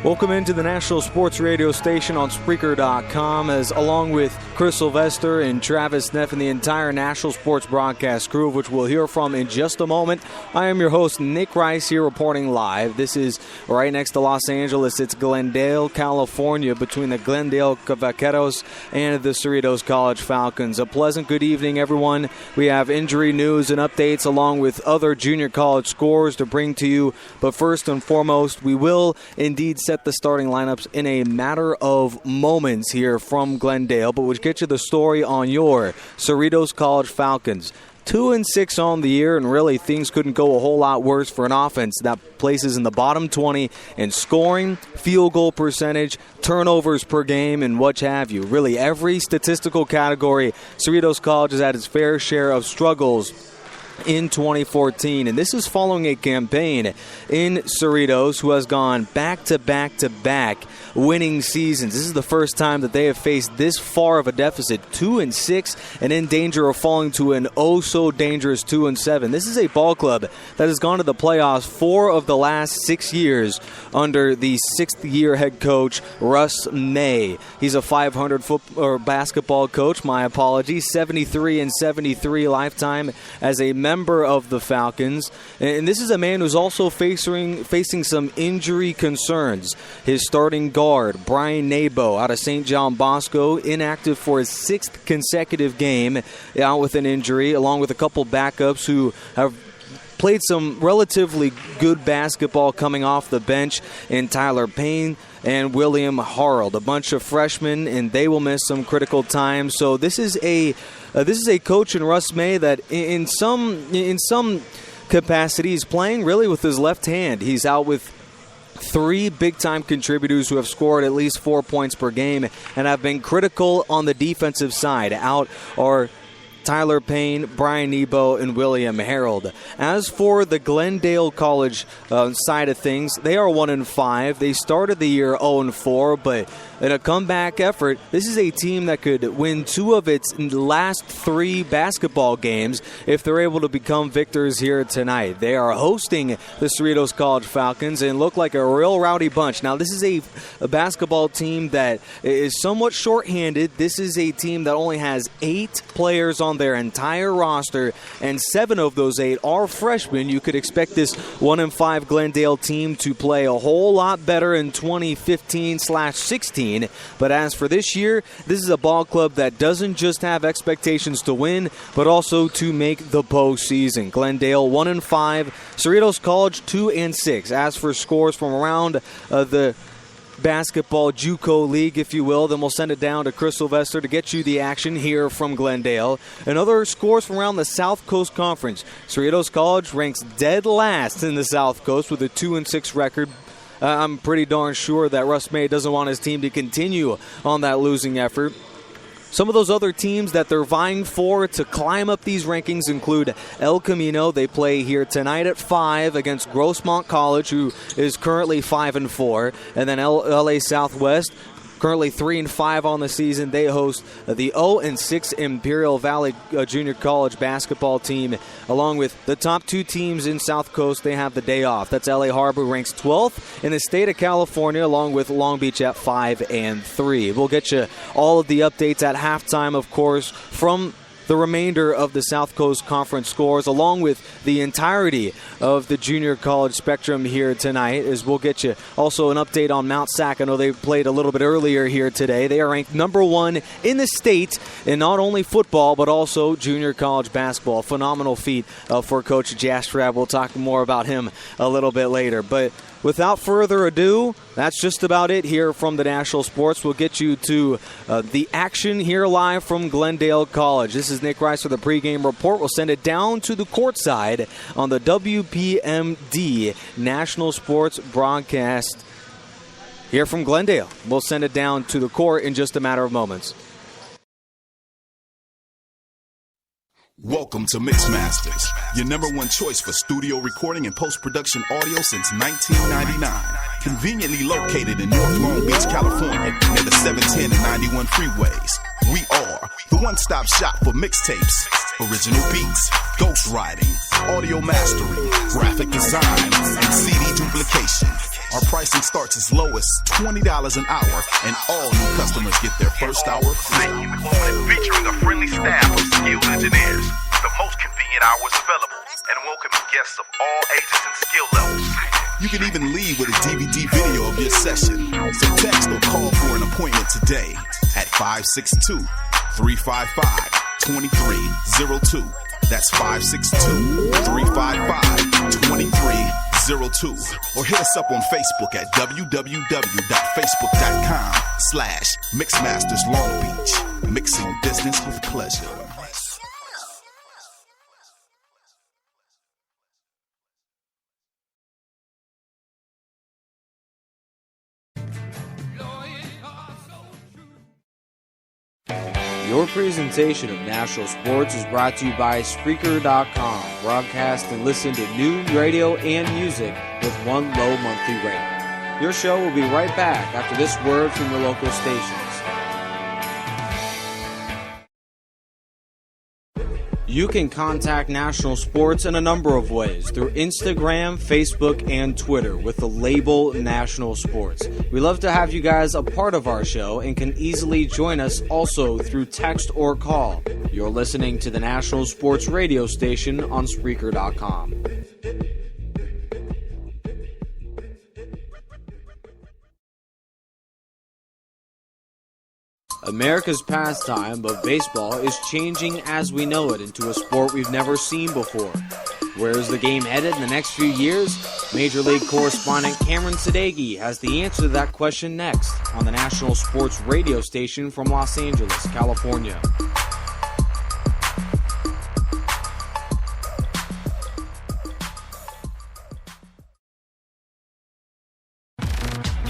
Welcome into the National Sports Radio Station on Spreaker.com, as along with Chris Sylvester and Travis Neff and the entire National Sports Broadcast crew, which we'll hear from in just a moment. I am your host, Nick Rice, here reporting live. This is right next to Los Angeles. It's Glendale, California, between the Glendale Vaqueros and the Cerritos College Falcons. A pleasant good evening, everyone. We have injury news and updates along with other junior college scores to bring to you. But first and foremost, we will indeed set the starting lineups in a matter of moments here from Glendale, but we'll get you the story on your Cerritos College Falcons. 2-6 on the year, and really things couldn't go a whole lot worse for an offense that places in the bottom 20 in scoring, field goal percentage, turnovers per game, and what have you. Really, every statistical category, Cerritos College has had its fair share of struggles in 2014, and this is following a campaign in Cerritos who has gone back-to-back-to-back winning seasons. This is the first time that they have faced this far of a deficit, 2-6, and in danger of falling to an oh-so-dangerous 2-7. This is a ball club that has gone to the playoffs 4 of the last 6 years under the 6th-year head coach, Russ May. He's a 500 basketball coach, my apologies, 73-73 lifetime as a member of the Falcons. And this is a man who's also facing some injury concerns. His starting guard, Brian Nebo, out of St. John Bosco, inactive for his 6th consecutive game, out with an injury, along with a couple backups who have played some relatively good basketball coming off the bench in Tyler Payne and William Harold, a bunch of freshmen, and they will miss some critical time. So this is a coach in Russ May that in some capacity is playing really with his left hand. He's out with 3 big-time contributors who have scored at least 4 points per game and have been critical on the defensive side. Out are Tyler Payne, Brian Nebo, and William Harold. As for the Glendale College side of things, they are 1-5. They started the year 0-4, but in a comeback effort, this is a team that could win 2 of its last 3 basketball games if they're able to become victors here tonight. They are hosting the Cerritos College Falcons and look like a real rowdy bunch. Now, this is a basketball team that is somewhat shorthanded. This is a team that only has 8 players on their entire roster, and 7 of those 8 are freshmen. You could expect this 1-5 Glendale team to play a whole lot better in 2015/16. But as for this year, this is a ball club that doesn't just have expectations to win, but also to make the postseason. Glendale 1-5, Cerritos College 2-6. As for scores from around the basketball JUCO league, if you will, then we'll send it down to Chris Sylvester to get you the action here from Glendale. And other scores from around the South Coast Conference. Cerritos College ranks dead last in the South Coast with a 2-6 record. I'm pretty darn sure that Russ May doesn't want his team to continue on that losing effort. Some of those other teams that they're vying for to climb up these rankings include El Camino. They play here tonight at 5 against Grossmont College, who is currently 5-4. And then LA Southwest, currently 3-5 on the season. They host the 0-6 Imperial Valley Junior College basketball team. Along with the top 2 teams in South Coast, they have the day off. That's LA Harbor, ranks 12th in the state of California, along with Long Beach at 5-3. We'll get you all of the updates at halftime, of course, from the remainder of the South Coast Conference scores, along with the entirety of the junior college spectrum here tonight, as we'll get you also an update on Mount Sac. I know they played a little bit earlier here today. They are ranked number 1 in the state in not only football, but also junior college basketball. Phenomenal feat for Coach Jastrab. We'll talk more about him a little bit later. But without further ado, that's just about it here from the National Sports. We'll get you to the action here live from Glendale College. This is Nick Rice with the pregame report. We'll send it down to the courtside on the WPMD National Sports broadcast here from Glendale. We'll send it down to the court in just a matter of moments. Welcome to Mixmasters, your number one choice for studio recording and post-production audio since 1999. Conveniently located in North Long Beach, California, near the 710 and 91 freeways. We are the one-stop shop for mixtapes, original beats, ghostwriting, audio mastering, graphic design, and CD duplication. Our pricing starts as low as $20 an hour, and all new customers get their first hour free. Featuring a friendly staff of skilled engineers, the most convenient hours available, and welcoming guests of all ages and skill levels. You can even leave with a DVD video of your session. So text or call for an appointment today at 562-355-2302. That's 562-355-2302. Or hit us up on Facebook at www.facebook.com/Mixmasters Long Beach. Mixing business with pleasure. Your presentation of national sports is brought to you by Spreaker.com. Broadcast and listen to news, radio, and music with one low monthly rate. Your show will be right back after this word from your local stations. You can contact National Sports in a number of ways, through Instagram, Facebook, and Twitter with the label National Sports. We love to have you guys a part of our show and can easily join us also through text or call. You're listening to the National Sports radio station on Spreaker.com. America's pastime of baseball is changing as we know it into a sport we've never seen before. Where is the game headed in the next few years? Major League correspondent Cameron Sadeghi has the answer to that question next on the National Sports radio station from Los Angeles, California.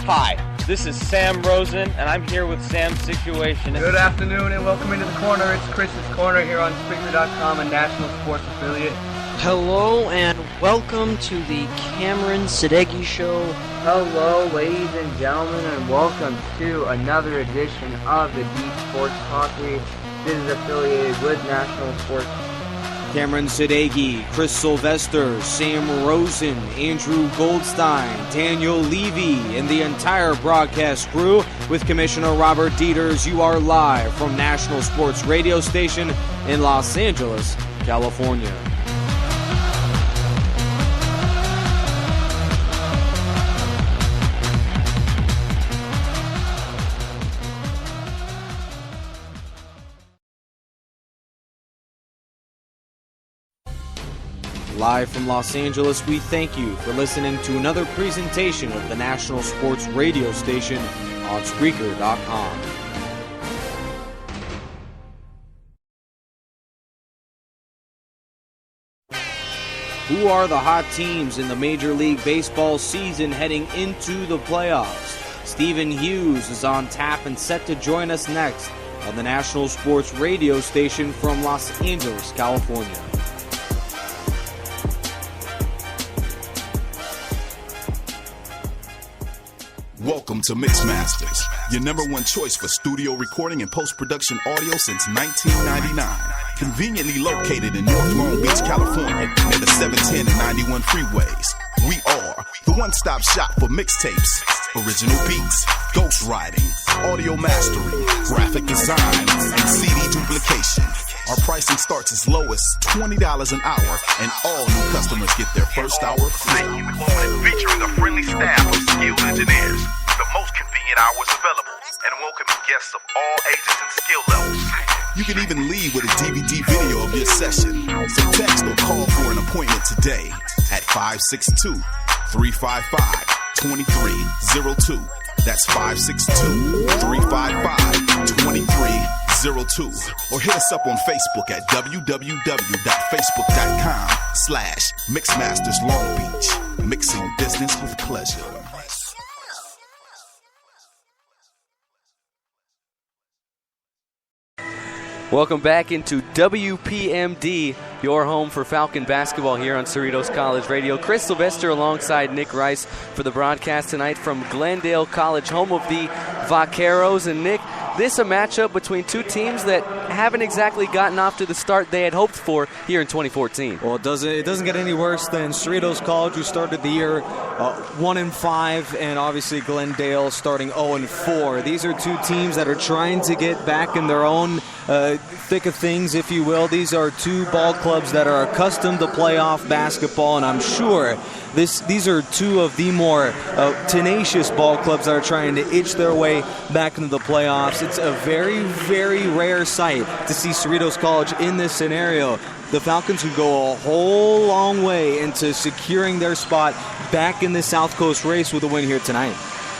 Hi, this is Sam Rosen, and I'm here with Sam's Situation. Good afternoon and welcome into the corner. It's Chris's Corner here on Spreaker.com, a national sports affiliate. Hello and welcome to the Cameron Sadeghi Show. Hello, ladies and gentlemen, and welcome to another edition of the Deep Sports Talkery. This is affiliated with National Sports. Cameron Sadeghi, Chris Sylvester, Sam Rosen, Andrew Goldstein, Daniel Levy, and the entire broadcast crew with Commissioner Robert Dieters. You are live from National Sports Radio Station in Los Angeles, California. Live from Los Angeles, we thank you for listening to another presentation of the National Sports Radio Station on Spreaker.com. Who are the hot teams in the Major League Baseball season heading into the playoffs? Stephen Hughes is on tap and set to join us next on the National Sports Radio Station from Los Angeles, California. Welcome to Mixmasters, your number one choice for studio recording and post-production audio since 1999. Conveniently located in North Long Beach, California, near the 710 and 91 freeways. We are the one-stop shop for mixtapes, original beats, ghostwriting, audio mastering, graphic design, and CD duplication. Our pricing starts as low as $20 an hour, and all new customers get their first hour free. Featuring a friendly staff of skilled engineers, the most convenient hours available, and welcoming guests of all ages and skill levels. You can even leave with a DVD video of your session. So text or call for an appointment today at 562-355-2302. That's 562-355-2302. Or hit us up on Facebook at www.facebook.com/Mixmasters Long Beach. Mixing business with pleasure. Welcome back into WPMD, your home for Falcon basketball here on Cerritos College Radio. Chris Sylvester alongside Nick Rice for the broadcast tonight from Glendale College, home of the Vaqueros. And Nick, this a matchup between two teams that haven't exactly gotten off to the start they had hoped for here in 2014. Well, it doesn't get any worse than Cerritos College, who started the year 1-5, and obviously Glendale starting 0-4. These are two teams that are trying to get back in their own thick of things, if you will. These are two ball clubs that are accustomed to playoff basketball, and I'm sure these are two of the more tenacious ball clubs that are trying to itch their way back into the playoffs. It's a very, very rare sight to see Cerritos College in this scenario. The Falcons would go a whole long way into securing their spot back in the South Coast race with a win here tonight.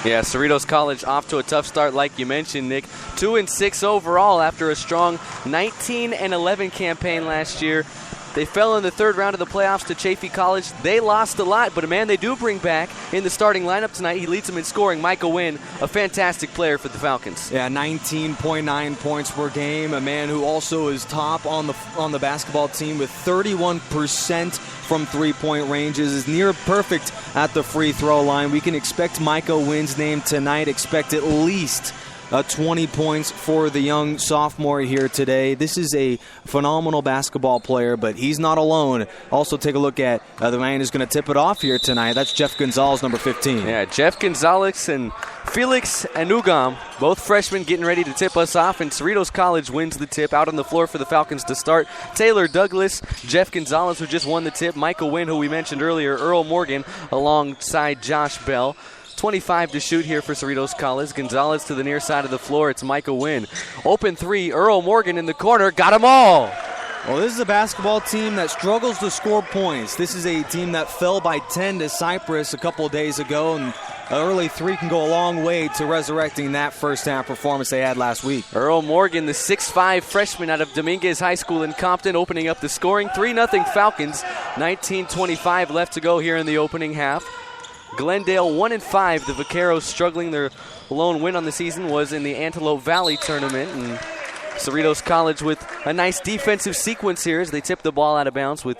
Yeah, Cerritos College off to a tough start like you mentioned, Nick. 2-6 overall after a strong 19-11 campaign last year. They fell in the third round of the playoffs to Chaffey College. They lost a lot, but a man they do bring back in the starting lineup tonight. He leads them in scoring. Michael Wynn, a fantastic player for the Falcons. Yeah, 19.9 points per game. A man who also is top on the basketball team with 31% from three-point ranges, is near perfect at the free throw line. We can expect Michael Wynn's name tonight. Expect at least 20 points for the young sophomore here today. This is a phenomenal basketball player, but he's not alone. Also, take a look at the man who's going to tip it off here tonight. That's Jeff Gonzalez, number 15. Yeah, Jeff Gonzalez and Felix Anugam, both freshmen, getting ready to tip us off, and Cerritos College wins the tip. Out on the floor for the Falcons to start: Taylor Douglas, Jeff Gonzalez, who just won the tip, Michael Wynn, who we mentioned earlier, Earl Morgan alongside Josh Bell. 25 to shoot here for Cerritos College. Gonzalez to the near side of the floor. It's Michael Wynn. Open three. Earl Morgan in the corner. Got them all. Well, this is a basketball team that struggles to score points. This is a team that fell by 10 to Cypress a couple of days ago, and an early three can go a long way to resurrecting that first-half performance they had last week. Earl Morgan, the 6'5 freshman out of Dominguez High School in Compton, opening up the scoring. 3-0 Falcons. 19:25 left to go here in the opening half. Glendale 1-5. The Vaqueros struggling. Their lone win on the season was in the Antelope Valley tournament. And Cerritos College with a nice defensive sequence here as they tip the ball out of bounds with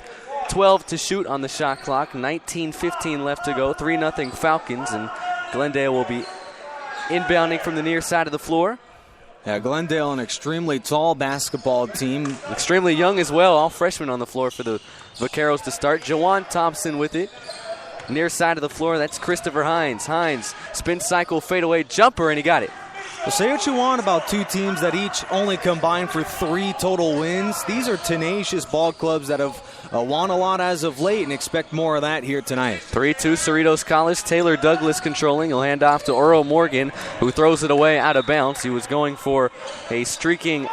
12 to shoot on the shot clock. 19:15 left to go. 3-0 Falcons, and Glendale will be inbounding from the near side of the floor. Yeah, Glendale, an extremely tall basketball team. Extremely young as well. All freshmen on the floor for the Vaqueros to start. Jawan Thompson with it. Near side of the floor, that's Christopher Hines. Hines, spin cycle, fadeaway jumper, and he got it. Well, say what you want about two teams that each only combined for 3 total wins. These are tenacious ball clubs that have won a lot as of late, and expect more of that here tonight. 3-2 Cerritos College. Taylor Douglas controlling. He'll hand off to Earl Morgan, who throws it away out of bounds. He was going for a streaking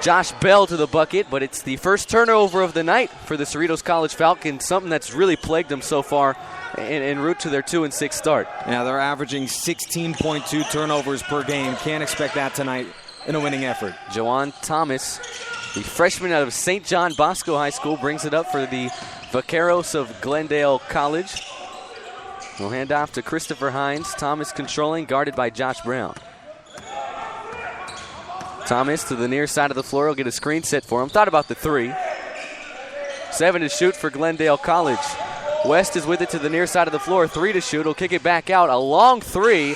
Josh Bell to the bucket, but it's the first turnover of the night for the Cerritos College Falcons, something that's really plagued them so far en route to their 2-6 start. Yeah, they're averaging 16.2 turnovers per game. Can't expect that tonight in a winning effort. Jawan Thomas, the freshman out of St. John Bosco High School, brings it up for the Vaqueros of Glendale College. We'll hand off to Christopher Hines. Thomas controlling, guarded by Josh Brown. Thomas to the near side of the floor. He'll get a screen set for him. Thought about the three. 7 to shoot for Glendale College. West is with it to the near side of the floor. 3 to shoot. He'll kick it back out. A long three.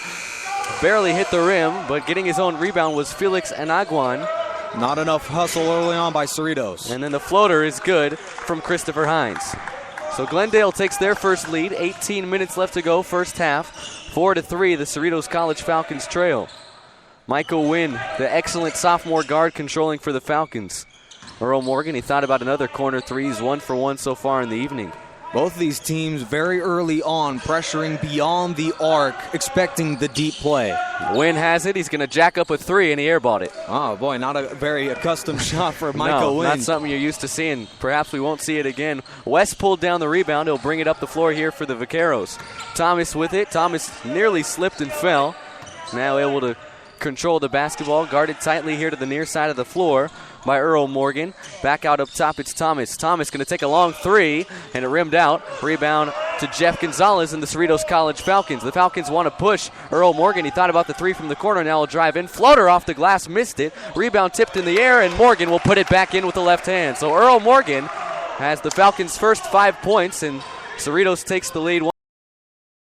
Barely hit the rim, but getting his own rebound was Felix Anagwan. Not enough hustle early on by Cerritos. And then the floater is good from Christopher Hines. So Glendale takes their first lead. 18 minutes left to go, first half. 4-3, the Cerritos College Falcons trail. Michael Wynn, the excellent sophomore guard, controlling for the Falcons. Earl Morgan, he thought about another corner three. He's 1 for 1 so far in the evening. Both of these teams very early on, pressuring beyond the arc, expecting the deep play. Wynn has it. He's going to jack up a three, and he airballed it. Oh, boy, not a very accustomed shot for Michael Wynn. Not something you're used to seeing. Perhaps we won't see it again. West pulled down the rebound. He'll bring it up the floor here for the Vaqueros. Thomas with it. Thomas nearly slipped and fell. Now able to control the basketball, guarded tightly here to the near side of the floor. by Earl Morgan. Back out up top, it's Thomas. Thomas going to take a long three, and it rimmed out. Rebound to Jeff Gonzalez and the Cerritos College Falcons. The Falcons want to push Earl Morgan. He thought about the three from the corner. Now he'll drive in. Floater off the glass, missed it. Rebound tipped in the air, and Morgan will put it back in with the left hand. So Earl Morgan has the Falcons' first 5 points, and Cerritos takes the lead.